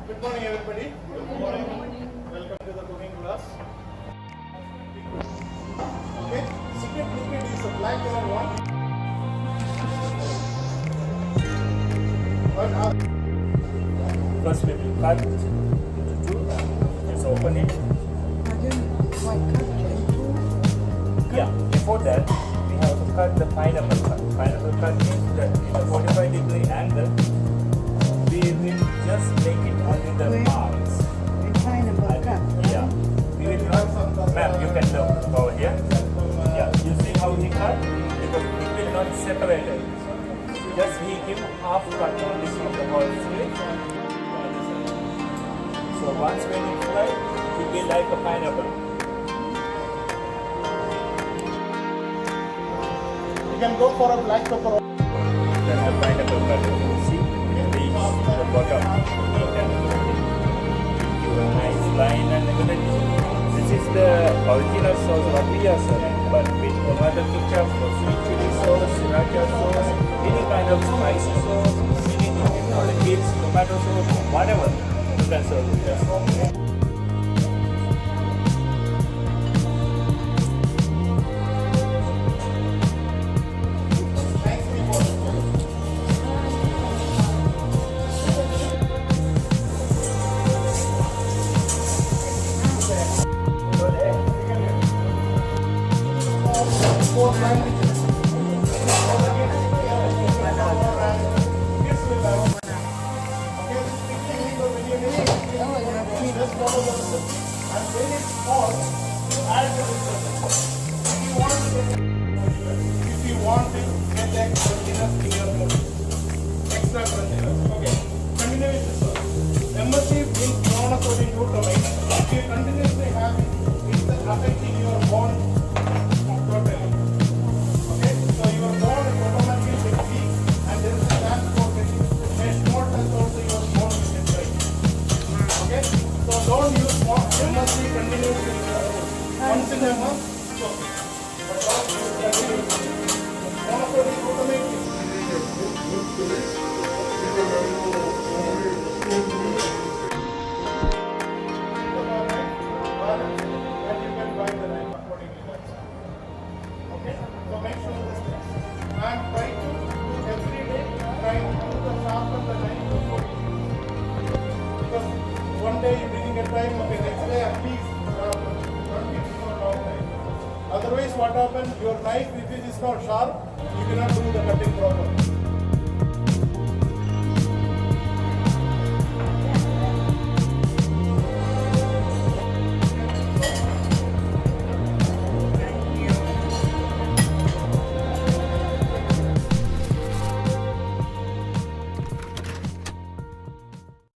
Good morning, everybody. Good morning. Welcome to the cooking class. Okay, secret liquid is a black color one. First we will cut into two. Just open it. Yeah, before that we have to cut the pineapple cut. Pineapple cut means that in a 45-degree angle we will just make it only the marks. Yeah. We will not, ma'am, you can look over here. Yeah, you see how he cut? Because it will not separate it. Just he give half cut only from the whole split. So once when it fry, it will be like a pineapple. You can go for a black pepper. Then the pineapple cut, see, it reach the bottom. You can give a nice line and everything. This is the original sauce what we are serving, but with tomato ketchup, sweet chili sauce, sriracha sauce, any kind of spicy sauce, anything, you know, the kids, tomato sauce, whatever, you can serve with this. If you want it, get that containers in your home. Extra containers. Okay. Continue with this one. MSC means monosodium glutamate. If you continuously have it, it's affecting your bone totally. Okay. So your bone is automatically get weak, and there is a chance for getting more than also your bone will get weak. Okay. So don't use MSC continuously. Once in a month, so. But don't use continuously. Monosodium glutamate is okay, so make sure this thing. And try to do every day, try to do the sharpen the knife before you use it. Because one day you didn't get time, okay, next day at least sharpen. Don't keep it for a long time. Otherwise what happens, your knife, if it is not sharp, you cannot do the cutting properly.